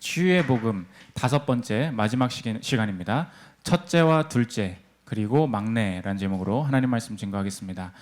치유의 복음 5번째 마지막 시간입니다. 첫째와 둘째 그리고 막내라는 제목으로 하나님 말씀 증거하겠습니다.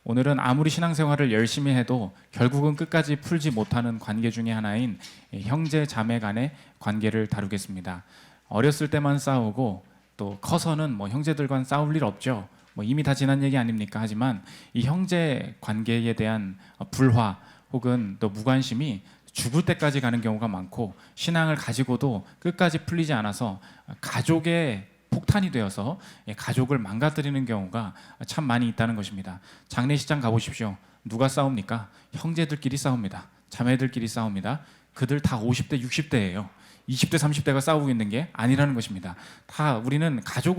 오늘은 아무리 신앙생활을 열심히 해도 결국은 끝까지 풀지 못하는 관계 중에 하나인 형제 자매 간의 관계를 다루겠습니다. 어렸을 때만 싸우고 또 커서는 형제들과는 싸울 일 없죠. 이미 다 지난 얘기 아닙니까? 하지만 이 형제 관계에 대한 불화 혹은 또 무관심이 죽을 때까지 가는 경우가 많고, 신앙을 가지고도 끝까지 풀리지 않아서 가족의 폭탄이 되어서 가족을 망가뜨리는 경우가 참 많이 있다는 것입니다. 장례식장 가보십시오. 누가 싸웁니까? 형제들끼리 싸웁니다. 자매들끼리 싸웁니다. 그들 다 50대, 60대예요. 20대, 30대가 싸우고 있는 게 아니라는 것입니다. 다 우리는 가족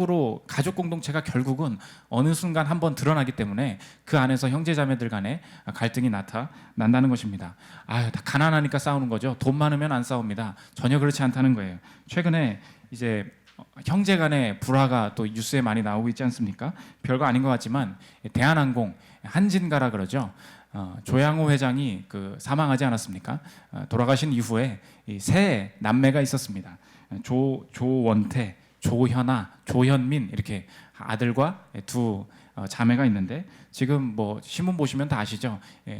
공동체가 결국은 어느 순간 한번 드러나기 때문에 그 안에서 형제 자매들 간에 갈등이 나타난다는 것입니다. 다 가난하니까 싸우는 거죠. 돈 많으면 안 싸웁니다. 전혀 그렇지 않다는 거예요. 최근에 이제 형제 간의 불화가 또 뉴스에 많이 나오고 있지 않습니까? 별거 아닌 것 같지만 대한항공 한진가라 그러죠. 조양호 회장이 사망하지 않았습니까? 돌아가신 이후에 세 남매가 있었습니다. 조원태, 조현아, 조현민, 이렇게 아들과 두 자매가 있는데, 지금 신문 보시면 다 아시죠?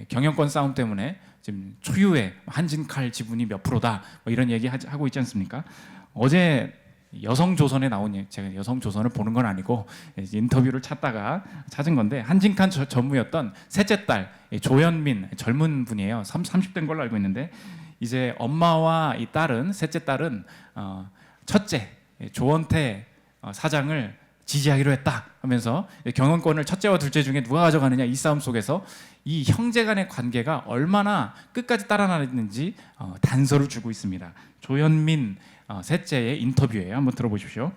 경영권 싸움 때문에 지금 초유의 한진칼 지분이 몇 프로다 이런 얘기 하고 있지 않습니까? 어제 여성조선에 나온, 제가 여성조선을 보는 건 아니고 인터뷰를 찾다가 찾은 건데, 한진칸 전무였던 셋째 딸 조현민, 젊은 분이에요. 30대인 걸로 알고 있는데, 이제 엄마와 이 딸은, 셋째 딸은 첫째 조원태 사장을 지지하기로 했다 하면서 경영권을 첫째와 둘째 중에 누가 가져가느냐, 이 싸움 속에서 이 형제 간의 관계가 얼마나 끝까지 따라나는지 단서를 주고 있습니다. 조현민 셋째의 인터뷰예요. 한번 들어보십시오.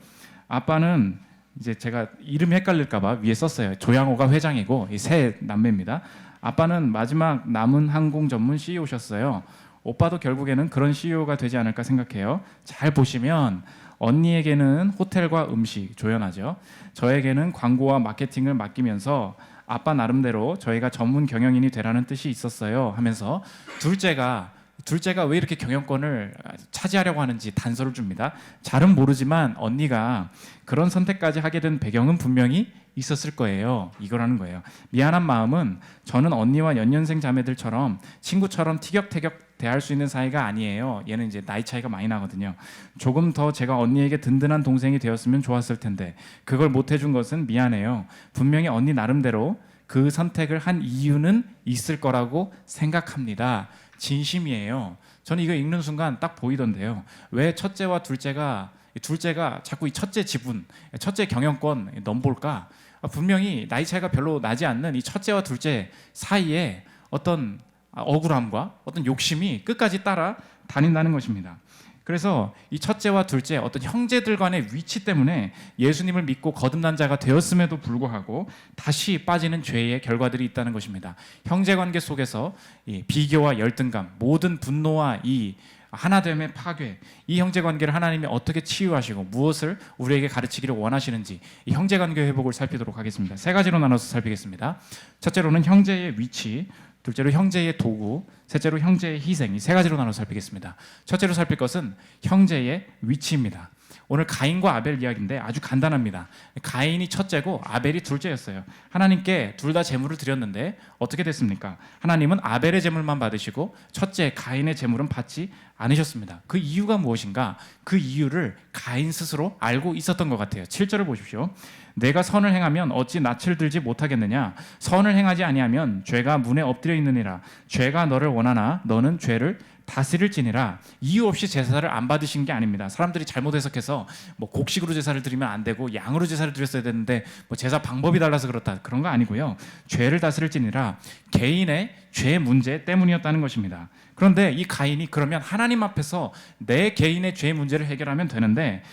아빠는, 이제 제가 이름이 헷갈릴까봐 위에 썼어요. 조양호가 회장이고 이 세 남매입니다. 아빠는 마지막 남은 항공 전문 CEO셨어요. 오빠도 결국에는 그런 CEO가 되지 않을까 생각해요. 잘 보시면 언니에게는 호텔과 음식, 조연하죠. 저에게는 광고와 마케팅을 맡기면서 아빠 나름대로 저희가 전문 경영인이 되라는 뜻이 있었어요 하면서 둘째가 왜 이렇게 경영권을 차지하려고 하는지 단서를 줍니다. 잘은 모르지만 언니가 그런 선택까지 하게 된 배경은 분명히 있었을 거예요. 이거라는 거예요. 미안한 마음은, 저는 언니와 연년생 자매들처럼 친구처럼 티격태격 대할 수 있는 사이가 아니에요. 얘는 이제 나이 차이가 많이 나거든요. 조금 더 제가 언니에게 든든한 동생이 되었으면 좋았을 텐데 그걸 못 해준 것은 미안해요. 분명히 언니 나름대로 그 선택을 한 이유는 있을 거라고 생각합니다. 진심이에요. 저는 이거 읽는 순간 딱 보이던데요. 왜 첫째와 둘째가 자꾸 이 첫째 지분, 첫째 경영권 넘볼까? 분명히 나이 차이가 별로 나지 않는 이 첫째와 둘째 사이에 어떤 억울함과 어떤 욕심이 끝까지 따라 다닌다는 것입니다. 그래서 이 첫째와 둘째, 어떤 형제들 간의 위치 때문에 예수님을 믿고 거듭난 자가 되었음에도 불구하고 다시 빠지는 죄의 결과들이 있다는 것입니다. 형제관계 속에서 이 비교와 열등감, 모든 분노와 이 하나됨의 파괴, 이 형제관계를 하나님이 어떻게 치유하시고 무엇을 우리에게 가르치기를 원하시는지, 이 형제관계 회복을 살피도록 하겠습니다. 세 가지로 나눠서 살피겠습니다. 첫째로는 형제의 위치, 둘째로 형제의 도구, 셋째로 형제의 희생, 이 세 가지로 나눠서 살피겠습니다. 첫째로 살필 것은 형제의 위치입니다. 오늘 가인과 아벨 이야기인데 아주 간단합니다. 가인이 첫째고 아벨이 둘째였어요. 하나님께 둘 다 제물을 드렸는데 어떻게 됐습니까? 하나님은 아벨의 제물만 받으시고 첫째 가인의 제물은 받지 않으셨습니다. 그 이유가 무엇인가? 그 이유를 가인 스스로 알고 있었던 것 같아요. 7절을 보십시오. 내가 선을 행하면 어찌 낯을 들지 못하겠느냐? 선을 행하지 아니하면 죄가 문에 엎드려 있느니라. 죄가 너를 원하나 너는 죄를 다스릴지니라. 이유 없이 제사를 안 받으신 게 아닙니다. 사람들이 잘못 해석해서 곡식으로 제사를 드리면 안 되고 양으로 제사를 드렸어야 되는데 제사 방법이 달라서 그렇다, 그런 거 아니고요. 죄를 다스릴지니라. 개인의 죄 문제 때문이었다는 것입니다. 그런데 이 가인이 그러면 하나님 앞에서 내 개인의 죄 문제를 해결하면 되는데,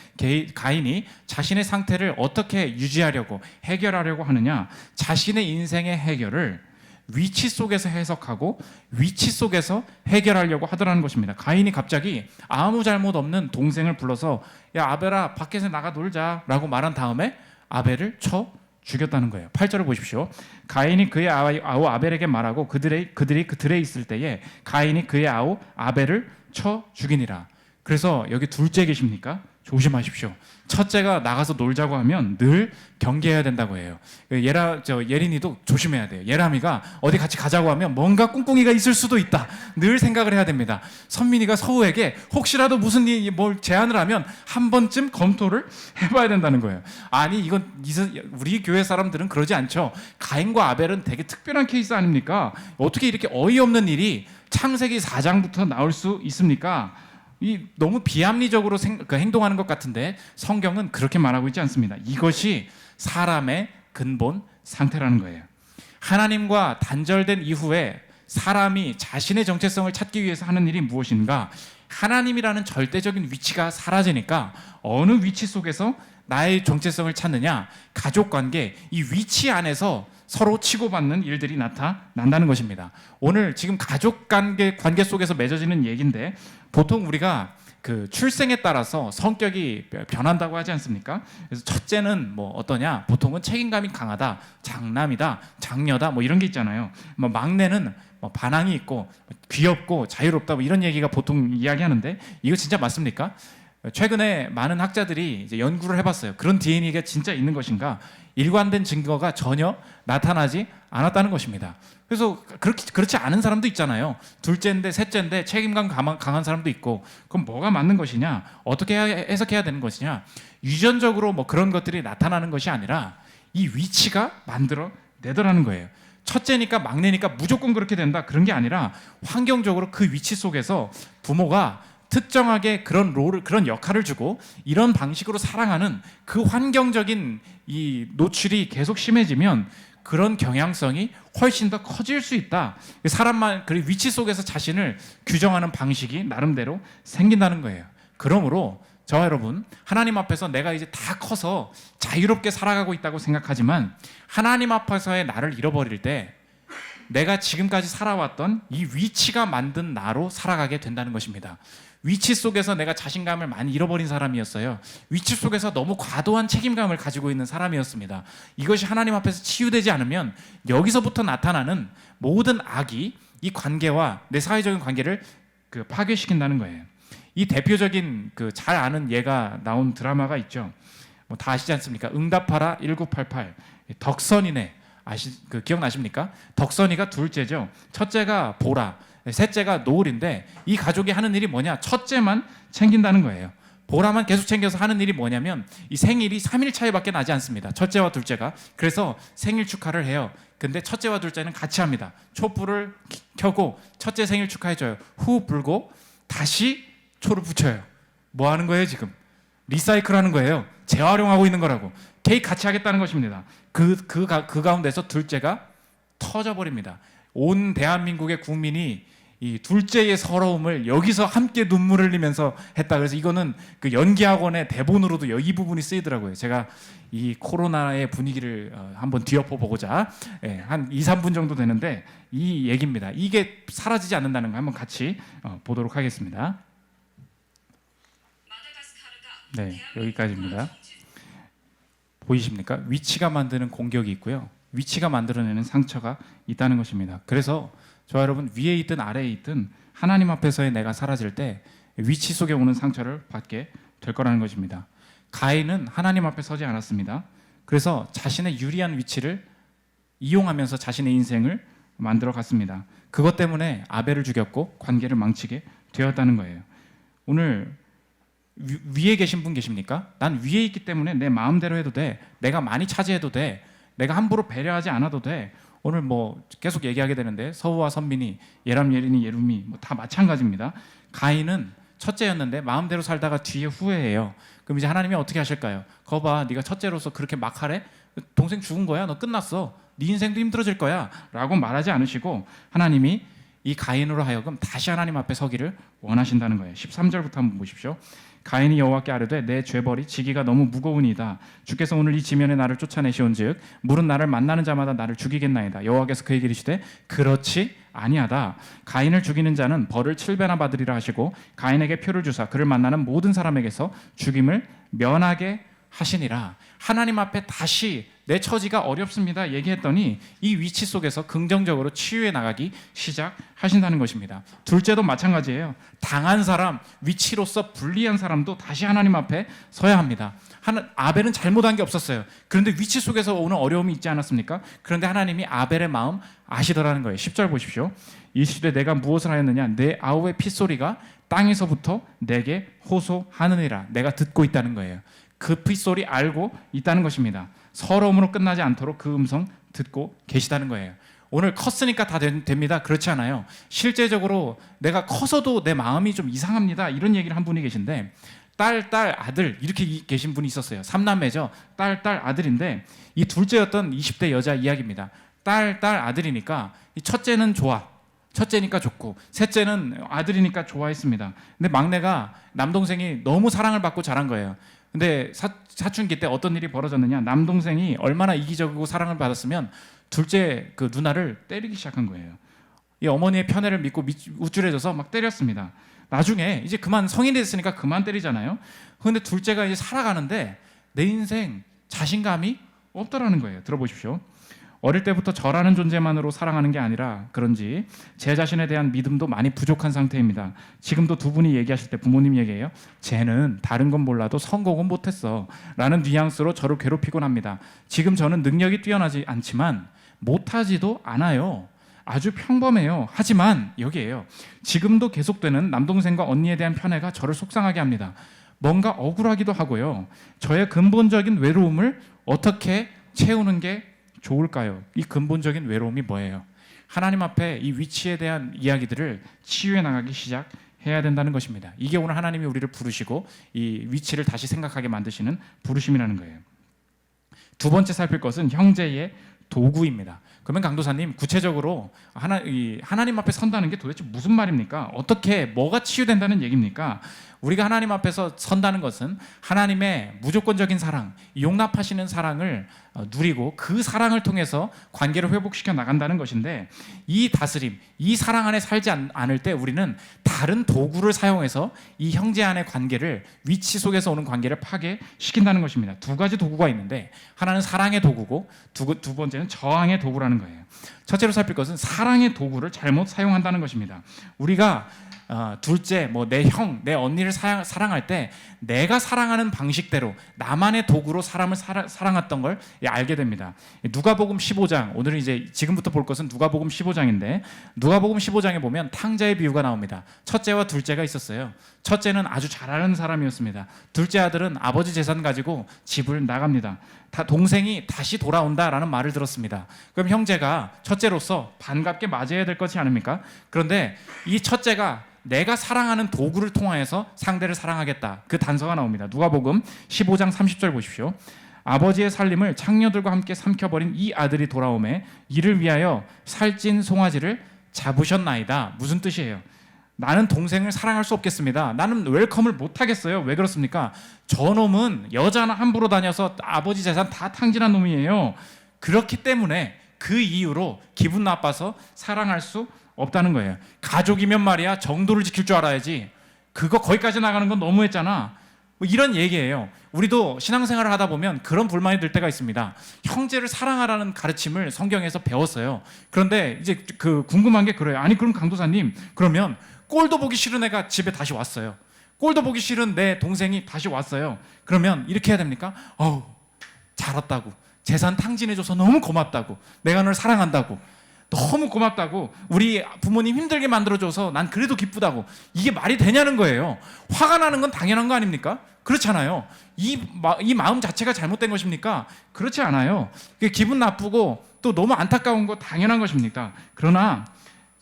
가인이 자신의 상태를 어떻게 유지하려고 해결하려고 하느냐? 자신의 인생의 해결을 위치 속에서 해석하고 위치 속에서 해결하려고 하더라는 것입니다. 가인이 갑자기 아무 잘못 없는 동생을 불러서 야 아벨아 밖에서 나가 놀자 라고 말한 다음에 아벨을 쳐 죽였다는 거예요. 8절을 보십시오. 가인이 그의 아우 아벨에게 말하고 그들이 그 들에 있을 때에 가인이 그의 아우 아벨을 쳐 죽이니라. 그래서 여기 둘째 계십니까? 조심하십시오. 첫째가 나가서 놀자고 하면 늘 경계해야 된다고 해요. 예린이도 조심해야 돼요. 예람이가 어디 같이 가자고 하면 뭔가 꿍꿍이가 있을 수도 있다. 늘 생각을 해야 됩니다. 선민이가 서우에게 혹시라도 무슨 뭘 제안을 하면 한 번쯤 검토를 해봐야 된다는 거예요. 아니 이건 우리 교회 사람들은 그러지 않죠. 가인과 아벨은 되게 특별한 케이스 아닙니까? 어떻게 이렇게 어이없는 일이 창세기 4장부터 나올 수 있습니까? 너무 비합리적으로 행동하는 것 같은데 성경은 그렇게 말하고 있지 않습니다. 이것이 사람의 근본 상태라는 거예요. 하나님과 단절된 이후에 사람이 자신의 정체성을 찾기 위해서 하는 일이 무엇인가? 하나님이라는 절대적인 위치가 사라지니까 어느 위치 속에서 나의 정체성을 찾느냐? 가족관계, 이 위치 안에서 서로 치고받는 일들이 나타난다는 것입니다. 오늘 지금 가족관계 속에서 맺어지는 얘기인데 보통 우리가 그 출생에 따라서 성격이 변한다고 하지 않습니까? 그래서 첫째는 뭐 어떠냐? 보통은 책임감이 강하다, 장남이다, 장녀다, 뭐 이런 게 있잖아요. 뭐 막내는 뭐 반항이 있고 귀엽고 자유롭다, 뭐 이런 얘기가 보통 이야기하는데 이거 진짜 맞습니까? 최근에 많은 학자들이 이제 연구를 해봤어요. 그런 DNA가 진짜 있는 것인가? 일관된 증거가 전혀 나타나지 않았다는 것입니다. 그래서 그렇지 않은 사람도 있잖아요. 둘째인데 셋째인데 책임감 강한 사람도 있고, 그럼 뭐가 맞는 것이냐? 어떻게 해석해야 되는 것이냐? 유전적으로 뭐 그런 것들이 나타나는 것이 아니라 이 위치가 만들어 내더라는 거예요. 첫째니까 막내니까 무조건 그렇게 된다, 그런 게 아니라 환경적으로 그 위치 속에서 부모가 특정하게 그런 역할을 주고 이런 방식으로 사랑하는 그 환경적인 이 노출이 계속 심해지면 그런 경향성이 훨씬 더 커질 수 있다. 사람만 그 위치 속에서 자신을 규정하는 방식이 나름대로 생긴다는 거예요. 그러므로 저와 여러분, 하나님 앞에서 내가 이제 다 커서 자유롭게 살아가고 있다고 생각하지만 하나님 앞에서의 나를 잃어버릴 때 내가 지금까지 살아왔던 이 위치가 만든 나로 살아가게 된다는 것입니다. 위치 속에서 내가 자신감을 많이 잃어버린 사람이었어요. 위치 속에서 너무 과도한 책임감을 가지고 있는 사람이었습니다. 이것이 하나님 앞에서 치유되지 않으면 여기서부터 나타나는 모든 악이 이 관계와 내 사회적인 관계를 파괴시킨다는 거예요. 이 대표적인 잘 아는 예가 나온 드라마가 있죠. 뭐 다 아시지 않습니까? 응답하라 1988. 덕선이네. 기억나십니까? 덕선이가 둘째죠. 첫째가 보라, 셋째가 노을인데 이 가족이 하는 일이 뭐냐? 첫째만 챙긴다는 거예요. 보라만 계속 챙겨서 하는 일이 뭐냐면 이 생일이 3일 차이밖에 나지 않습니다. 첫째와 둘째가. 그래서 생일 축하를 해요. 근데 첫째와 둘째는 같이 합니다. 촛불을 켜고 첫째 생일 축하해줘요. 후 불고 다시 초를 붙여요. 뭐 하는 거예요 지금? 리사이클 하는 거예요. 재활용하고 있는 거라고. 케이크 같이 하겠다는 것입니다. 그 가운데서 둘째가 터져버립니다. 온 대한민국의 국민이 이 둘째의 서러움을 여기서 함께 눈물을 흘리면서 했다. 그래서 이거는 그 연기학원의 대본으로도 이 부분이 쓰이더라고요. 제가 이 코로나의 분위기를 한번 뒤엎어 보고자 한 2, 3분 정도 되는데 이 얘기입니다. 이게 사라지지 않는다는 거 한번 같이 보도록 하겠습니다. 네, 여기까지입니다. 보이십니까? 위치가 만드는 공격이 있고요. 위치가 만들어내는 상처가 있다는 것입니다. 그래서 저와 여러분, 위에 있든 아래에 있든 하나님 앞에서의 내가 사라질 때 위치 속에 오는 상처를 받게 될 거라는 것입니다. 가인은 하나님 앞에 서지 않았습니다. 그래서 자신의 유리한 위치를 이용하면서 자신의 인생을 만들어 갔습니다. 그것 때문에 아벨을 죽였고 관계를 망치게 되었다는 거예요. 오늘 위에 계신 분 계십니까? 난 위에 있기 때문에 내 마음대로 해도 돼. 내가 많이 차지해도 돼. 내가 함부로 배려하지 않아도 돼. 오늘 뭐 계속 얘기하게 되는데 서우와 선민이, 예람, 예린이, 예룸이 뭐 다 마찬가지입니다. 가인은 첫째였는데 마음대로 살다가 뒤에 후회해요. 그럼 이제 하나님이 어떻게 하실까요? 거봐, 네가 첫째로서 그렇게 막 하래? 동생 죽은 거야. 너 끝났어. 네 인생도 힘들어질 거야. 라고 말하지 않으시고 하나님이 이 가인으로 하여금 다시 하나님 앞에 서기를 원하신다는 거예요. 13절부터 한번 보십시오. 가인이 여호와께 아뢰되 내 죄벌이 지기가 너무 무거우니이다. 주께서 오늘 이 지면에 나를 쫓아내시온즉 물은 나를 만나는 자마다 나를 죽이겠나이다. 여호와께서 그에게 이르시되 그렇지 아니하다. 가인을 죽이는 자는 벌을 7배나 받으리라 하시고 가인에게 표를 주사 그를 만나는 모든 사람에게서 죽임을 면하게 하시니라. 하나님 앞에 다시 내 처지가 어렵습니다 얘기했더니 이 위치 속에서 긍정적으로 치유해 나가기 시작하신다는 것입니다. 둘째도 마찬가지예요. 당한 사람, 위치로서 불리한 사람도 다시 하나님 앞에 서야 합니다. 아벨은 잘못한 게 없었어요. 그런데 위치 속에서 오는 어려움이 있지 않았습니까? 그런데 하나님이 아벨의 마음 아시더라는 거예요. 10절 보십시오. 이르시되 내가 무엇을 하였느냐? 내 아우의 핏소리가 땅에서부터 내게 호소하느니라. 내가 듣고 있다는 거예요. 그 핏소리 알고 있다는 것입니다. 서러움으로 끝나지 않도록 그 음성 듣고 계시다는 거예요. 오늘 컸으니까 다 됩니다. 그렇지 않아요. 실제적으로 내가 커서도 내 마음이 좀 이상합니다. 이런 얘기를 한 분이 계신데 딸, 아들 이렇게 계신 분이 있었어요. 3남매죠. 딸, 아들인데 이 둘째였던 20대 여자 이야기입니다. 딸, 아들이니까 이 첫째는 좋아. 첫째니까 좋고 셋째는 아들이니까 좋아했습니다. 근데 막내가 남동생이 너무 사랑을 받고 자란 거예요. 근데 사춘기 때 어떤 일이 벌어졌느냐? 남동생이 얼마나 이기적이고 사랑을 받았으면 둘째 그 누나를 때리기 시작한 거예요. 이 어머니의 편애를 믿고 우쭐해져서 막 때렸습니다. 나중에 이제 그만 성인이 됐으니까 그만 때리잖아요. 그런데 둘째가 이제 살아가는데 내 인생 자신감이 없더라는 거예요. 들어보십시오. 어릴 때부터 저라는 존재만으로 사랑하는 게 아니라 그런지 제 자신에 대한 믿음도 많이 부족한 상태입니다. 지금도 두 분이 얘기하실 때 부모님 얘기해요. 쟤는 다른 건 몰라도 성공은 못했어 라는 뉘앙스로 저를 괴롭히곤 합니다. 지금 저는 능력이 뛰어나지 않지만 못하지도 않아요. 아주 평범해요. 하지만 여기에요. 지금도 계속되는 남동생과 언니에 대한 편애가 저를 속상하게 합니다. 뭔가 억울하기도 하고요. 저의 근본적인 외로움을 어떻게 채우는 게 좋을까요? 이 근본적인 외로움이 뭐예요? 하나님 앞에 이 위치에 대한 이야기들을 치유해 나가기 시작해야 된다는 것입니다. 이게 오늘 하나님이 우리를 부르시고 이 위치를 다시 생각하게 만드시는 부르심이라는 거예요. 두 번째 살필 것은 형제의 도구입니다. 그러면 강도사님 구체적으로 하나님 앞에 선다는 게 도대체 무슨 말입니까? 어떻게 뭐가 치유된다는 얘기입니까? 우리가 하나님 앞에서 선다는 것은 하나님의 무조건적인 사랑, 용납하시는 사랑을 누리고 그 사랑을 통해서 관계를 회복시켜 나간다는 것인데 이 다스림, 이 사랑 안에 살지 않을 때 우리는 다른 도구를 사용해서 이 형제 안의 관계를 위치 속에서 오는 관계를 파괴시킨다는 것입니다. 두 가지 도구가 있는데 하나는 사랑의 도구고 두 번째는 저항의 도구라는 거예요. 첫째로 살필 것은 사랑의 도구를 잘못 사용한다는 것입니다. 우리가 둘째, 내 형, 내 언니를 사랑할 때 내가 사랑하는 방식대로 나만의 도구로 사람을 사랑했던 걸 알게 됩니다. 누가복음 15장, 오늘은 이제 지금부터 볼 것은 누가복음 15장인데 누가복음 15장에 보면 탕자의 비유가 나옵니다. 첫째와 둘째가 있었어요. 첫째는 아주 잘하는 사람이었습니다. 둘째 아들은 아버지 재산 가지고 집을 나갑니다. 동생이 다시 돌아온다라는 말을 들었습니다. 그럼 형제가 첫째로서 반갑게 맞이해야 될 것이 아닙니까? 그런데 이 첫째가 내가 사랑하는 도구를 통하여서 상대를 사랑하겠다. 그 단서가 나옵니다. 누가복음 15장 30절 보십시오. 아버지의 살림을 창녀들과 함께 삼켜버린 이 아들이 돌아오매 이를 위하여 살찐 송아지를 잡으셨나이다. 무슨 뜻이에요? 나는 동생을 사랑할 수 없겠습니다. 나는 웰컴을 못하겠어요. 왜 그렇습니까? 저놈은 여자나 함부로 다녀서 아버지 재산 다 탕진한 놈이에요. 그렇기 때문에 그 이유로 기분 나빠서 사랑할 수 없다는 거예요. 가족이면 말이야 정도를 지킬 줄 알아야지. 그거 거기까지 나가는 건 너무했잖아. 이런 얘기예요. 우리도 신앙생활을 하다 보면 그런 불만이 들 때가 있습니다. 형제를 사랑하라는 가르침을 성경에서 배웠어요. 그런데 이제 그 궁금한 게 그래요. 아니 그럼 강도사님, 그러면 꼴도 보기 싫은 애가 집에 다시 왔어요. 꼴도 보기 싫은 내 동생이 다시 왔어요. 그러면 이렇게 해야 됩니까? 잘 왔다고, 재산 탕진해줘서 너무 고맙다고, 내가 널 사랑한다고, 너무 고맙다고, 우리 부모님 힘들게 만들어줘서 난 그래도 기쁘다고, 이게 말이 되냐는 거예요. 화가 나는 건 당연한 거 아닙니까? 그렇잖아요. 이 마음 자체가 잘못된 것입니까? 그렇지 않아요. 기분 나쁘고 또 너무 안타까운 거 당연한 것입니까? 그러나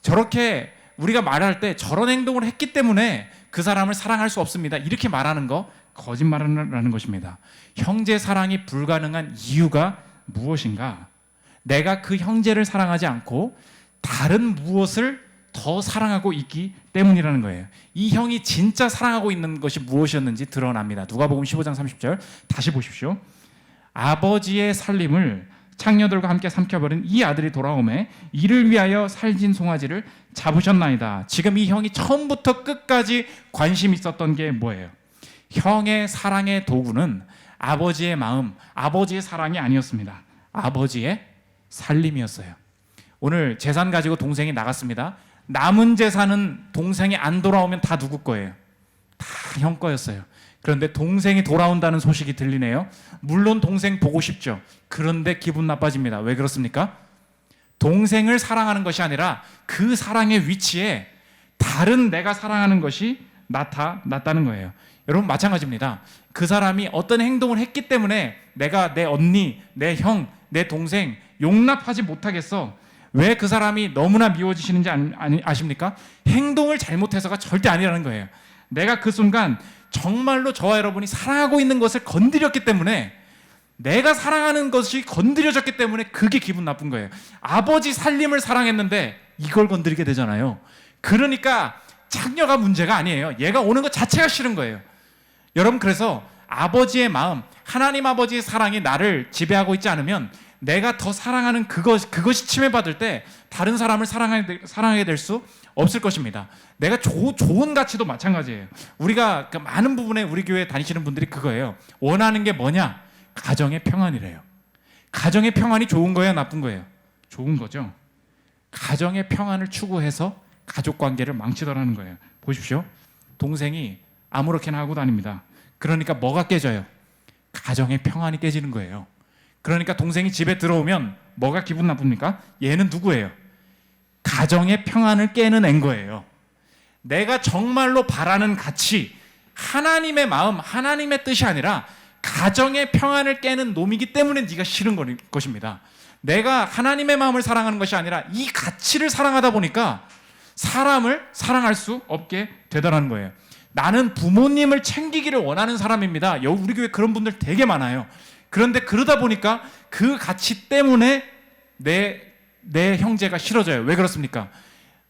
저렇게 우리가 말할 때 저런 행동을 했기 때문에 그 사람을 사랑할 수 없습니다. 이렇게 말하는 거 거짓말이라는 것입니다. 형제 사랑이 불가능한 이유가 무엇인가? 내가 그 형제를 사랑하지 않고 다른 무엇을 더 사랑하고 있기 때문이라는 거예요. 이 형이 진짜 사랑하고 있는 것이 무엇이었는지 드러납니다. 누가복음 15장 30절 다시 보십시오. 아버지의 살림을 창녀들과 함께 삼켜버린 이 아들이 돌아오매 이를 위하여 살진 송아지를 잡으셨나이다. 지금 이 형이 처음부터 끝까지 관심 있었던 게 뭐예요? 형의 사랑의 도구는 아버지의 마음, 아버지의 사랑이 아니었습니다. 아버지의 살림이었어요. 오늘 재산 가지고 동생이 나갔습니다. 남은 재산은 동생이 안 돌아오면 다 누구 거예요? 다 형 거였어요. 그런데 동생이 돌아온다는 소식이 들리네요. 물론 동생 보고 싶죠. 그런데 기분 나빠집니다. 왜 그렇습니까? 동생을 사랑하는 것이 아니라 그 사랑의 위치에 다른 내가 사랑하는 것이 나타났다는 거예요. 여러분 마찬가지입니다. 그 사람이 어떤 행동을 했기 때문에 내가 내 언니, 내 형, 내 동생 용납하지 못하겠어. 왜 그 사람이 너무나 미워지시는지 아십니까? 행동을 잘못해서가 절대 아니라는 거예요. 내가 그 순간 정말로 저와 여러분이 사랑하고 있는 것을 건드렸기 때문에, 내가 사랑하는 것이 건드려졌기 때문에 그게 기분 나쁜 거예요. 아버지 살림을 사랑했는데 이걸 건드리게 되잖아요. 그러니까 장녀가 문제가 아니에요. 얘가 오는 것 자체가 싫은 거예요. 여러분, 그래서 아버지의 마음, 하나님 아버지의 사랑이 나를 지배하고 있지 않으면 내가 더 사랑하는 그것이 침해받을 때 다른 사람을 사랑하게 될 수 없을 것입니다. 내가 좋은 가치도 마찬가지예요. 우리가 많은 부분에 우리 교회 다니시는 분들이 그거예요. 원하는 게 뭐냐? 가정의 평안이래요. 가정의 평안이 좋은 거예요, 나쁜 거예요? 좋은 거죠. 가정의 평안을 추구해서 가족 관계를 망치더라는 거예요. 보십시오. 동생이 아무렇게나 하고 다닙니다. 그러니까 뭐가 깨져요? 가정의 평안이 깨지는 거예요. 그러니까 동생이 집에 들어오면 뭐가 기분 나쁩니까? 얘는 누구예요? 가정의 평안을 깨는 앤 거예요. 내가 정말로 바라는 가치, 하나님의 마음, 하나님의 뜻이 아니라 가정의 평안을 깨는 놈이기 때문에 네가 싫은 것입니다. 내가 하나님의 마음을 사랑하는 것이 아니라 이 가치를 사랑하다 보니까 사람을 사랑할 수 없게 되더라는 거예요. 나는 부모님을 챙기기를 원하는 사람입니다. 우리 교회 그런 분들 되게 많아요. 그런데 그러다 보니까 그 가치 때문에 내 형제가 싫어져요. 왜 그렇습니까?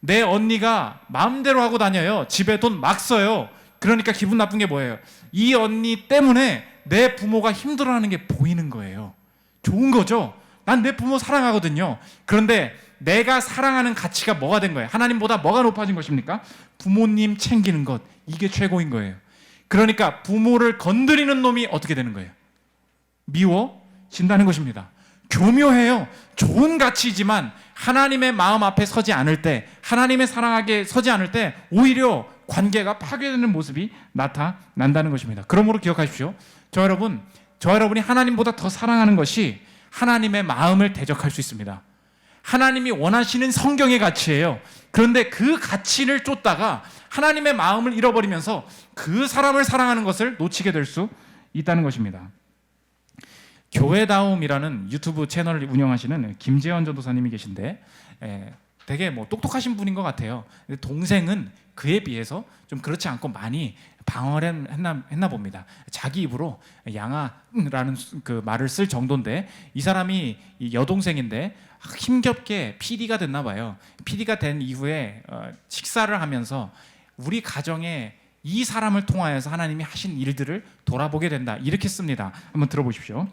내 언니가 마음대로 하고 다녀요. 집에 돈 막 써요. 그러니까 기분 나쁜 게 뭐예요? 이 언니 때문에 내 부모가 힘들어하는 게 보이는 거예요. 좋은 거죠? 난 내 부모 사랑하거든요. 그런데 내가 사랑하는 가치가 뭐가 된 거예요? 하나님보다 뭐가 높아진 것입니까? 부모님 챙기는 것, 이게 최고인 거예요. 그러니까 부모를 건드리는 놈이 어떻게 되는 거예요? 미워진다는 것입니다. 교묘해요. 좋은 가치이지만 하나님의 마음 앞에 서지 않을 때, 하나님의 사랑하게 서지 않을 때 오히려 관계가 파괴되는 모습이 나타난다는 것입니다. 그러므로 기억하십시오. 저 여러분이 하나님보다 더 사랑하는 것이 하나님의 마음을 대적할 수 있습니다. 하나님이 원하시는 성경의 가치예요. 그런데 그 가치를 쫓다가 하나님의 마음을 잃어버리면서 그 사람을 사랑하는 것을 놓치게 될 수 있다는 것입니다. 교회다움이라는 유튜브 채널을 운영하시는 김재현 전도사님이 계신데 되게 똑똑하신 분인 것 같아요. 근데 동생은 그에 비해서 좀 그렇지 않고 많이 방어를 했나 봅니다. 자기 입으로 양아라는 그 말을 쓸 정도인데, 이 사람이 여동생인데 힘겹게 PD가 됐나 봐요. PD가 된 이후에 식사를 하면서 우리 가정에 이 사람을 통하여서 하나님이 하신 일들을 돌아보게 된다, 이렇게 씁니다. 한번 들어보십시오.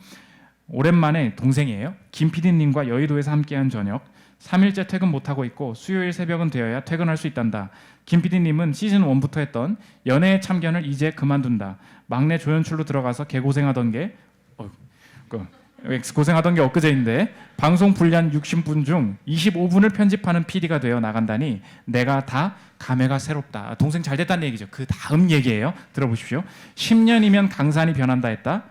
오랜만에 동생이에요. 김 PD님과 여의도에서 함께한 저녁. 3일째 퇴근 못하고 있고 수요일 새벽은 되어야 퇴근할 수 있단다. 김 PD님은 시즌 1부터 했던 연애의 참견을 이제 그만둔다. 막내 조연출로 들어가서 개고생하던 게 고생하던 게 엊그제인데 방송 분량 60분 중 25분을 편집하는 PD가 되어 나간다니 내가 다 감회가 새롭다. 동생 잘 됐다는 얘기죠. 그 다음 얘기예요. 들어보십시오. 10년이면 강산이 변한다 했다.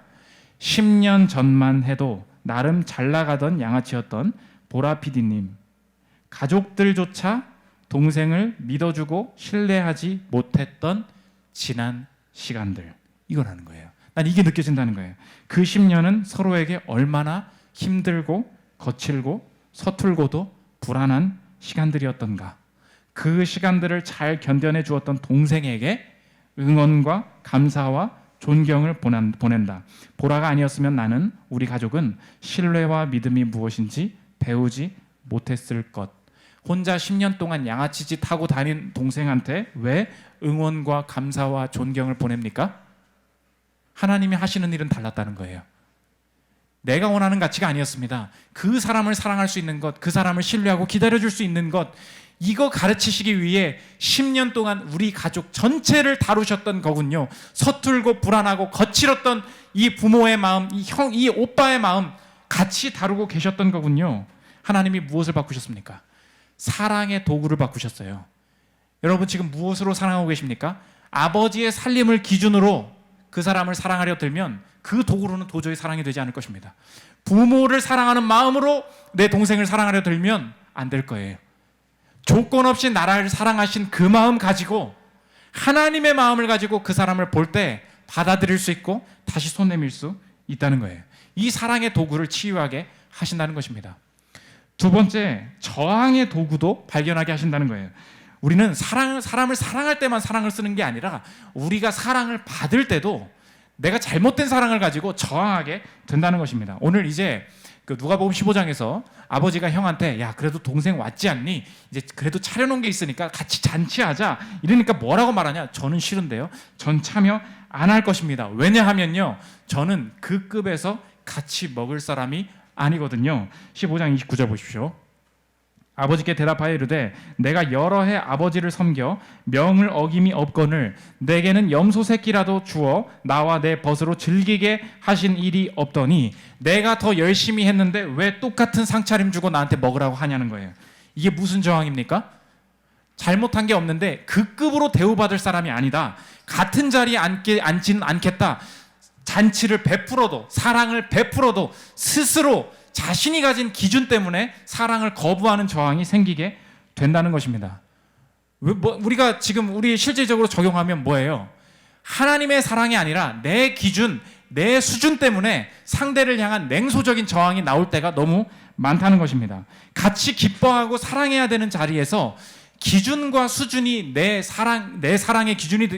10년 전만 해도 나름 잘 나가던 양아치였던 보라 PD님, 가족들조차 동생을 믿어주고 신뢰하지 못했던 지난 시간들, 이거라는 거예요. 난 이게 느껴진다는 거예요. 그 10년은 서로에게 얼마나 힘들고 거칠고 서툴고도 불안한 시간들이었던가. 그 시간들을 잘 견뎌내 주었던 동생에게 응원과 감사와 존경을 보낸다. 보라가 아니었으면 나는, 우리 가족은 신뢰와 믿음이 무엇인지 배우지 못했을 것. 혼자 10년 동안 양아치짓 하고 다닌 동생한테 왜 응원과 감사와 존경을 보냅니까? 하나님이 하시는 일은 달랐다는 거예요. 내가 원하는 가치가 아니었습니다. 그 사람을 사랑할 수 있는 것, 그 사람을 신뢰하고 기다려줄 수 있는 것, 이거 가르치시기 위해 10년 동안 우리 가족 전체를 다루셨던 거군요. 서툴고 불안하고 거칠었던 이 부모의 마음, 이 오빠의 마음 같이 다루고 계셨던 거군요. 하나님이 무엇을 바꾸셨습니까? 사랑의 도구를 바꾸셨어요. 여러분 지금 무엇으로 사랑하고 계십니까? 아버지의 살림을 기준으로 그 사람을 사랑하려 들면 그 도구로는 도저히 사랑이 되지 않을 것입니다. 부모를 사랑하는 마음으로 내 동생을 사랑하려 들면 안 될 거예요. 조건 없이 나라를 사랑하신 그 마음 가지고, 하나님의 마음을 가지고 그 사람을 볼 때 받아들일 수 있고 다시 손 내밀 수 있다는 거예요. 이 사랑의 도구를 치유하게 하신다는 것입니다. 두 번째, 저항의 도구도 발견하게 하신다는 거예요. 우리는 사람을 사랑할 때만 사랑을 쓰는 게 아니라 우리가 사랑을 받을 때도 내가 잘못된 사랑을 가지고 저항하게 된다는 것입니다. 오늘 이제 그 누가복음 15장에서 아버지가 형한테 야 그래도 동생 왔지 않니? 이제 그래도 차려놓은 게 있으니까 같이 잔치하자 이러니까 뭐라고 말하냐? 저는 싫은데요. 전 참여 안 할 것입니다. 왜냐하면요, 저는 그 급에서 같이 먹을 사람이 아니거든요. 15장 29절 보십시오. 아버지께 대답하여 이르되 내가 여러 해 아버지를 섬겨 명을 어김이 없거늘 내게는 염소 새끼라도 주어 나와 내 벗으로 즐기게 하신 일이 없더니 내가 더 열심히 했는데 왜 똑같은 상차림 주고 나한테 먹으라고 하냐는 거예요. 이게 무슨 저항입니까? 잘못한 게 없는데 그 급으로 대우받을 사람이 아니다. 같은 자리에 앉지는 않겠다. 잔치를 베풀어도, 사랑을 베풀어도 스스로 자신이 가진 기준 때문에 사랑을 거부하는 저항이 생기게 된다는 것입니다. 우리가 지금 우리 실질적으로 적용하면 뭐예요? 하나님의 사랑이 아니라 내 기준, 내 수준 때문에 상대를 향한 냉소적인 저항이 나올 때가 너무 많다는 것입니다. 같이 기뻐하고 사랑해야 되는 자리에서 기준과 수준이 내 사랑의 기준이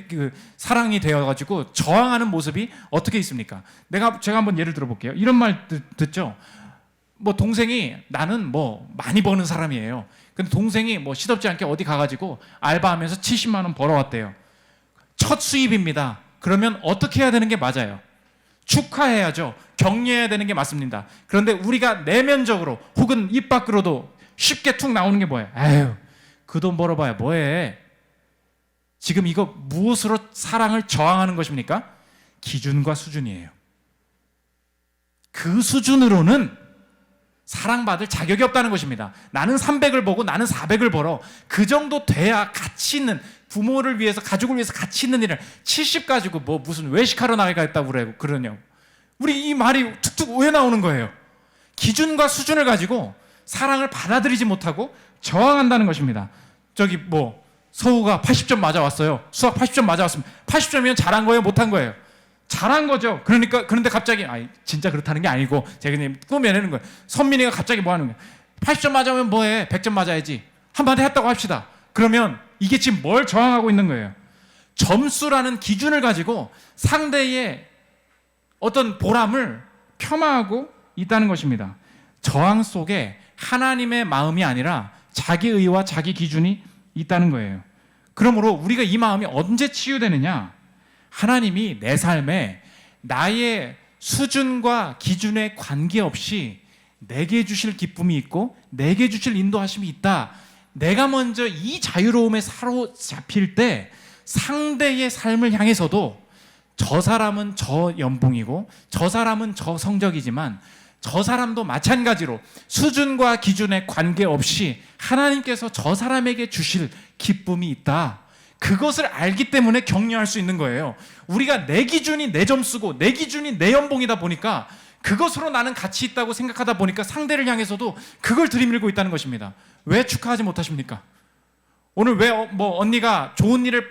사랑이 되어가지고 저항하는 모습이 어떻게 있습니까? 제가 한번 예를 들어볼게요. 이런 말 듣죠? 뭐 동생이 나는 뭐 많이 버는 사람이에요. 근데 동생이 뭐 시덥지 않게 어디 가가지고 알바하면서 70만 원 벌어왔대요. 첫 수입입니다. 그러면 어떻게 해야 되는 게 맞아요? 축하해야죠. 격려해야 되는 게 맞습니다. 그런데 우리가 내면적으로 혹은 입 밖으로도 쉽게 툭 나오는 게 뭐예요? 아유, 그 돈 벌어봐야 뭐해? 지금 이거 무엇으로 사랑을 저항하는 것입니까? 기준과 수준이에요. 그 수준으로는 사랑받을 자격이 없다는 것입니다. 나는 300을 벌고 나는 400을 벌어. 그 정도 돼야 가치 있는, 부모를 위해서, 가족을 위해서 가치 있는 일을 70 가지고 뭐 무슨 외식하러 나가겠다고 그러냐고. 우리 이 말이 툭툭 왜 나오는 거예요? 기준과 수준을 가지고 사랑을 받아들이지 못하고 저항한다는 것입니다. 저기 뭐 서우가 80점 맞아왔어요. 수학 80점 맞아왔으면 80점이면 잘한 거예요? 못한 거예요? 잘한 거죠. 그런데 갑자기 진짜 그렇다는 게 아니고 제가 그냥 꾸며내는 거예요. 선민이가 갑자기 뭐 하는 거예요? 80점 맞으면 뭐해? 100점 맞아야지. 한마디 했다고 합시다. 그러면 이게 지금 뭘 저항하고 있는 거예요? 점수라는 기준을 가지고 상대의 어떤 보람을 폄하하고 있다는 것입니다. 저항 속에 하나님의 마음이 아니라 자기 의와 자기 기준이 있다는 거예요. 그러므로 우리가 이 마음이 언제 치유되느냐? 하나님이 내 삶에 나의 수준과 기준에 관계없이 내게 주실 기쁨이 있고 내게 주실 인도하심이 있다. 내가 먼저 이 자유로움에 사로잡힐 때 상대의 삶을 향해서도 저 사람은 저 연봉이고 저 사람은 저 성적이지만 저 사람도 마찬가지로 수준과 기준에 관계없이 하나님께서 저 사람에게 주실 기쁨이 있다. 그것을 알기 때문에 격려할 수 있는 거예요. 우리가 내 기준이 내 점수고 내 기준이 내 연봉이다 보니까 그것으로 나는 가치 있다고 생각하다 보니까 상대를 향해서도 그걸 들이밀고 있다는 것입니다. 왜 축하하지 못하십니까? 오늘 왜 뭐 언니가 좋은 일을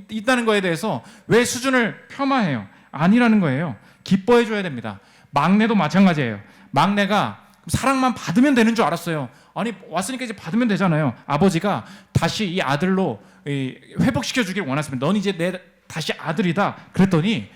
있다는 거에 대해서 왜 수준을 폄하해요? 아니라는 거예요. 기뻐해 줘야 됩니다. 막내도 마찬가지예요. 막내가 사랑만 받으면 되는 줄 알았어요. 아니 왔으니까 이제 받으면 되잖아요. 아버지가 다시 이 아들로 회복시켜 주길 원했습니다. 넌 이제 내 다시 아들이다. 그랬더니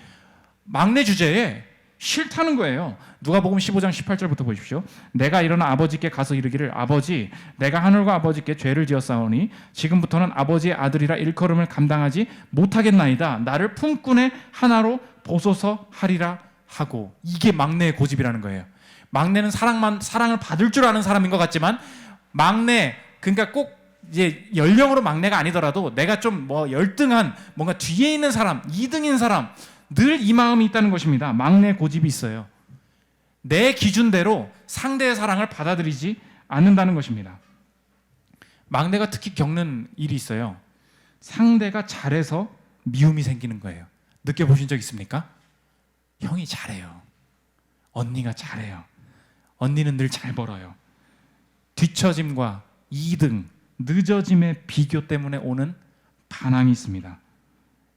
막내 주제에 싫다는 거예요. 누가복음 15장 18절부터 보십시오. 내가 일어나 아버지께 가서 이르기를 아버지 내가 하늘과 아버지께 죄를 지었사오니 지금부터는 아버지의 아들이라 일컬음을 감당하지 못하겠나이다. 나를 품꾼의 하나로 보소서 하리라 하고. 이게 막내의 고집이라는 거예요. 막내는 사랑을 받을 줄 아는 사람인 것 같지만 막내, 그러니까 꼭 이제 연령으로 막내가 아니더라도 내가 좀 뭐 열등한 뭔가 뒤에 있는 사람, 2등인 사람, 늘 이 마음이 있다는 것입니다. 막내 고집이 있어요. 내 기준대로 상대의 사랑을 받아들이지 않는다는 것입니다. 막내가 특히 겪는 일이 있어요. 상대가 잘해서 미움이 생기는 거예요. 느껴보신 적 있습니까? 형이 잘해요. 언니가 잘해요. 언니는 늘 잘 벌어요. 뒤처짐과 2등, 늦어짐의 비교 때문에 오는 반항이 있습니다.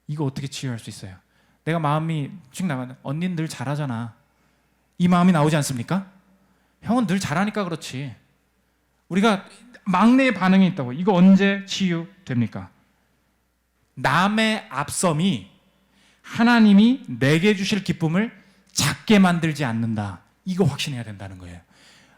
이거 어떻게 치유할 수 있어요? 내가 마음이 쭉 나가는, 언니는 늘 잘하잖아. 이 마음이 나오지 않습니까? 형은 늘 잘하니까 그렇지. 우리가 막내의 반응이 있다고. 이거 언제 치유됩니까? 남의 앞섬이 하나님이 내게 주실 기쁨을 작게 만들지 않는다. 이거 확신해야 된다는 거예요.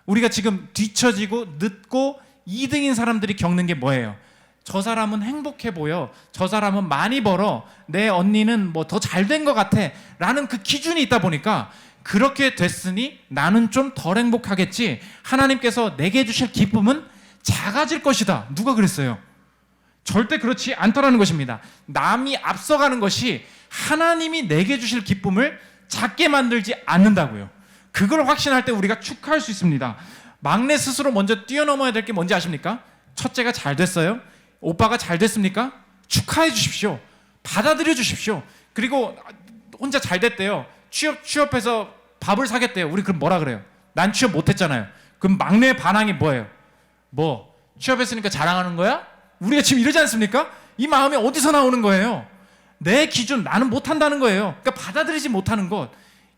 우리가 지금 뒤처지고 늦고 2등인 사람들이 겪는 게 뭐예요? 저 사람은 행복해 보여. 저 사람은 많이 벌어. 내 언니는 뭐 더 잘 된 것 같아. 라는 그 기준이 있다 보니까 그렇게 됐으니 나는 좀 덜 행복하겠지. 하나님께서 내게 주실 기쁨은 작아질 것이다. 누가 그랬어요? 절대 그렇지 않다라는 것입니다. 남이 앞서가는 것이 하나님이 내게 주실 기쁨을 작게 만들지 않는다고요. 그걸 확신할 때 우리가 축하할 수 있습니다. 막내 스스로 먼저 뛰어넘어야 될 게 뭔지 아십니까? 첫째가 잘 됐어요? 오빠가 잘 됐습니까? 축하해 주십시오. 받아들여 주십시오. 그리고 혼자 잘 됐대요. 취업해서 밥을 사겠대요. 우리 그럼 뭐라 그래요? 난 취업 못했잖아요. 그럼 막내의 반항이 뭐예요? 뭐 취업했으니까 자랑하는 거야? 우리가 지금 이러지 않습니까? 이 마음이 어디서 나오는 거예요? 내 기준, 나는 못한다는 거예요. 그러니까 받아들이지 못하는 것.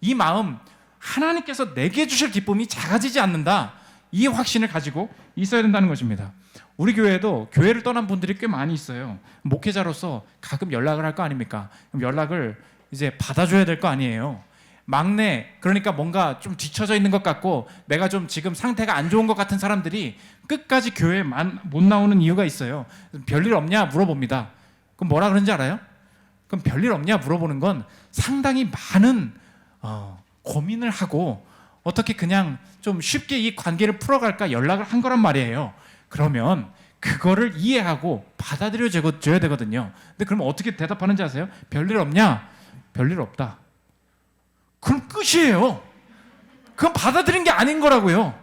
이 마음, 하나님께서 내게 주실 기쁨이 작아지지 않는다. 이 확신을 가지고 있어야 된다는 것입니다. 우리 교회에도 교회를 떠난 분들이 꽤 많이 있어요. 목회자로서 가끔 연락을 할 거 아닙니까? 그럼 연락을 이제 받아줘야 될 거 아니에요. 막내, 그러니까 뭔가 좀 뒤처져 있는 것 같고 내가 좀 지금 상태가 안 좋은 것 같은 사람들이 끝까지 교회에 못 나오는 이유가 있어요. 별일 없냐 물어봅니다. 그럼 뭐라 그런지 알아요? 그럼 별일 없냐 물어보는 건 상당히 많은 고민을 하고 어떻게 그냥 좀 쉽게 이 관계를 풀어갈까 연락을 한 거란 말이에요. 그러면 그거를 이해하고 받아들여 줘야 되거든요. 근데 그럼 어떻게 대답하는지 아세요? 별일 없냐? 별일 없다. 그럼 끝이에요. 그건 받아들인 게 아닌 거라고요.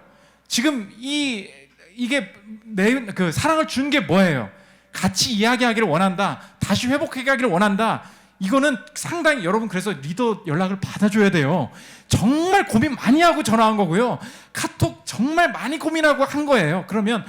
지금 이게 그 사랑을 준 게 뭐예요? 같이 이야기하기를 원한다. 다시 회복하기를 원한다. 이거는 상당히 여러분 그래서 리더 연락을 받아줘야 돼요. 정말 고민 많이 하고 전화한 거고요. 카톡 정말 많이 고민하고 한 거예요. 그러면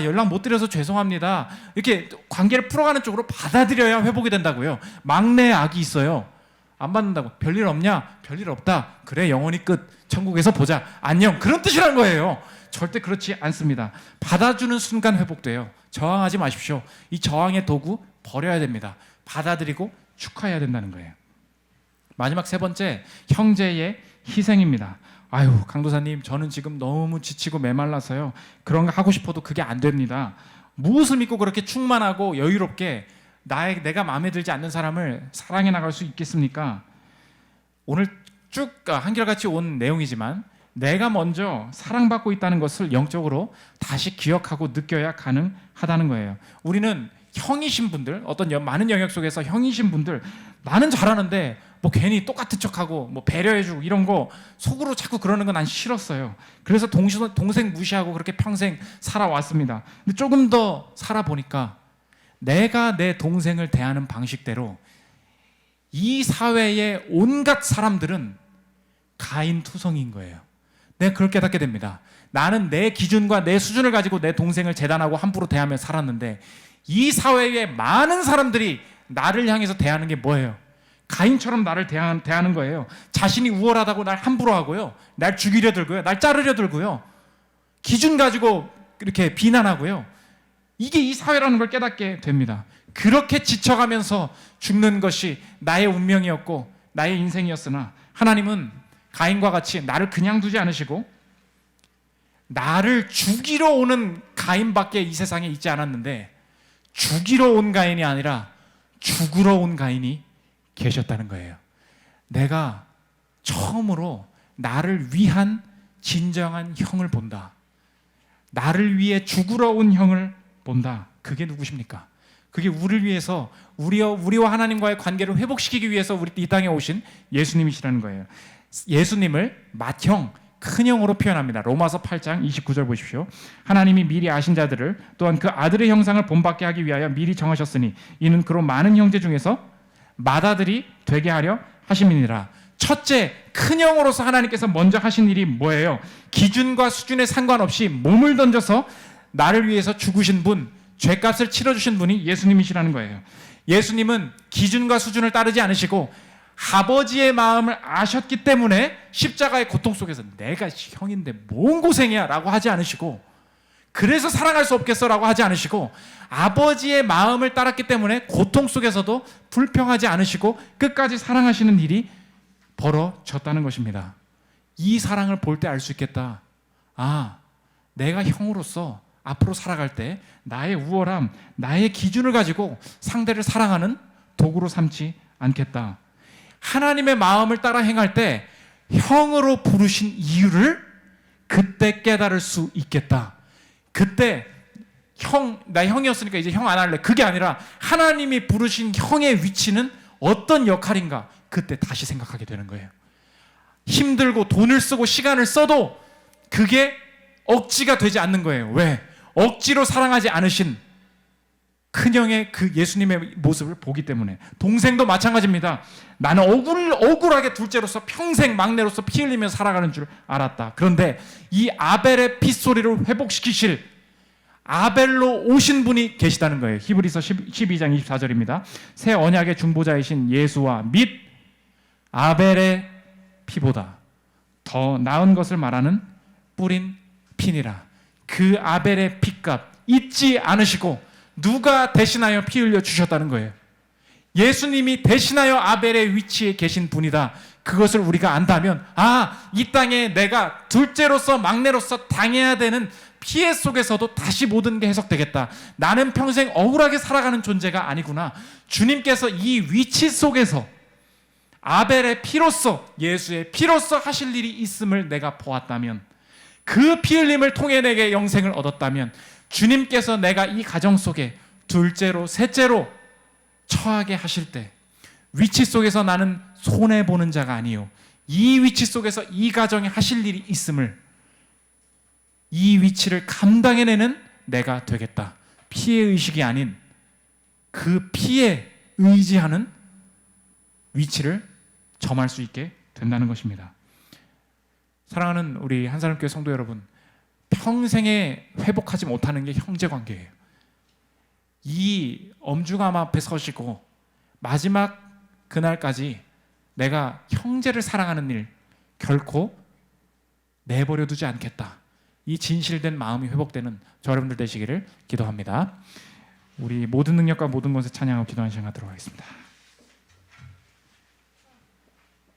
연락 못 드려서 죄송합니다. 이렇게 관계를 풀어가는 쪽으로 받아들여야 회복이 된다고요. 막내의 악이 있어요. 안 받는다고. 별일 없냐? 별일 없다. 그래 영원히 끝. 천국에서 보자. 안녕. 그런 뜻이란 거예요. 절대 그렇지 않습니다. 받아주는 순간 회복돼요. 저항하지 마십시오. 이 저항의 도구 버려야 됩니다. 받아들이고 축하해야 된다는 거예요. 마지막 세 번째, 형제의 희생입니다. 아유, 강도사님, 저는 지금 너무 지치고 메말라서요. 그런 거 하고 싶어도 그게 안 됩니다. 무엇을 믿고 그렇게 충만하고 여유롭게 내가 마음에 들지 않는 사람을 사랑해 나갈 수 있겠습니까? 오늘 쭉 한결같이 온 내용이지만 내가 먼저 사랑받고 있다는 것을 영적으로 다시 기억하고 느껴야 가능하다는 거예요. 우리는 형이신 분들, 많은 영역 속에서 형이신 분들, 나는 잘하는데 뭐 괜히 똑같은 척하고 뭐 배려해주고 이런 거 속으로 자꾸 그러는 건 난 싫었어요. 그래서 동생 무시하고 그렇게 평생 살아왔습니다. 근데 조금 더 살아보니까 내가 내 동생을 대하는 방식대로 이 사회의 온갖 사람들은 가인투성인 거예요. 내가 그걸 깨닫게 됩니다. 나는 내 기준과 내 수준을 가지고 내 동생을 재단하고 함부로 대하며 살았는데 이 사회의 많은 사람들이 나를 향해서 대하는 게 뭐예요? 가인처럼 나를 대하는 거예요. 자신이 우월하다고 날 함부로 하고요. 날 죽이려 들고요. 날 자르려 들고요. 기준 가지고 이렇게 비난하고요. 이게 이 사회라는 걸 깨닫게 됩니다. 그렇게 지쳐가면서 죽는 것이 나의 운명이었고 나의 인생이었으나 하나님은 가인과 같이 나를 그냥 두지 않으시고 나를 죽이러 오는 가인밖에 이 세상에 있지 않았는데 죽이러 온 가인이 아니라 죽으러 온 가인이 계셨다는 거예요. 내가 처음으로 나를 위한 진정한 형을 본다. 나를 위해 죽으러 온 형을 본다. 그게 누구십니까? 그게 우리를 위해서 우리와 하나님과의 관계를 회복시키기 위해서 우리 이 땅에 오신 예수님이시라는 거예요. 예수님을 맏형, 큰형으로 표현합니다. 로마서 8장 29절 보십시오. 하나님이 미리 아신 자들을 또한 그 아들의 형상을 본받게 하기 위하여 미리 정하셨으니 이는 그로 많은 형제 중에서 맏아들이 되게 하려 하심이니라. 첫째, 큰형으로서 하나님께서 먼저 하신 일이 뭐예요? 기준과 수준에 상관없이 몸을 던져서 나를 위해서 죽으신 분, 죄값을 치러주신 분이 예수님이시라는 거예요. 예수님은 기준과 수준을 따르지 않으시고 아버지의 마음을 아셨기 때문에 십자가의 고통 속에서 내가 형인데 뭔 고생이야 라고 하지 않으시고, 그래서 사랑할 수 없겠어 라고 하지 않으시고, 아버지의 마음을 따랐기 때문에 고통 속에서도 불평하지 않으시고 끝까지 사랑하시는 일이 벌어졌다는 것입니다. 이 사랑을 볼 때 알 수 있겠다. 아, 내가 형으로서 앞으로 살아갈 때 나의 우월함, 나의 기준을 가지고 상대를 사랑하는 도구로 삼지 않겠다. 하나님의 마음을 따라 행할 때 형으로 부르신 이유를 그때 깨달을 수 있겠다. 그때 나 형이었으니까 이제 형 안 할래. 그게 아니라 하나님이 부르신 형의 위치는 어떤 역할인가, 그때 다시 생각하게 되는 거예요. 힘들고 돈을 쓰고 시간을 써도 그게 억지가 되지 않는 거예요. 왜? 억지로 사랑하지 않으신 큰형의 그 예수님의 모습을 보기 때문에. 동생도 마찬가지입니다. 나는 억울하게 둘째로서 평생 막내로서 피 흘리면서 살아가는 줄 알았다. 그런데 이 아벨의 핏소리를 회복시키실 아벨로 오신 분이 계시다는 거예요. 히브리서 12장 24절입니다. 새 언약의 중보자이신 예수와 및 아벨의 피보다 더 나은 것을 말하는 뿌린 피니라. 그 아벨의 피값 잊지 않으시고 누가 대신하여 피 흘려 주셨다는 거예요. 예수님이 대신하여 아벨의 위치에 계신 분이다. 그것을 우리가 안다면, 이 땅에 내가 둘째로서 막내로서 당해야 되는 피해 속에서도 다시 모든 게 해석되겠다. 나는 평생 억울하게 살아가는 존재가 아니구나. 주님께서 이 위치 속에서 아벨의 피로서, 예수의 피로서 하실 일이 있음을 내가 보았다면, 그 피 흘림을 통해 내게 영생을 얻었다면, 주님께서 내가 이 가정 속에 둘째로 셋째로 처하게 하실 때 위치 속에서 나는 손해보는 자가 아니요, 이 위치 속에서 이 가정에 하실 일이 있음을, 이 위치를 감당해내는 내가 되겠다. 피해의식이 아닌 그 피에 의지하는 위치를 점할 수 있게 된다는 것입니다. 사랑하는 우리 한사람교회 성도 여러분, 평생에 회복하지 못하는 게 형제관계예요. 이 엄중함 앞에 서시고 마지막 그날까지 내가 형제를 사랑하는 일 결코 내버려 두지 않겠다. 이 진실된 마음이 회복되는 저 여러분들 되시기를 기도합니다. 우리 모든 능력과 모든 것에 찬양하고 기도하는 시간 갖도록 하겠습니다.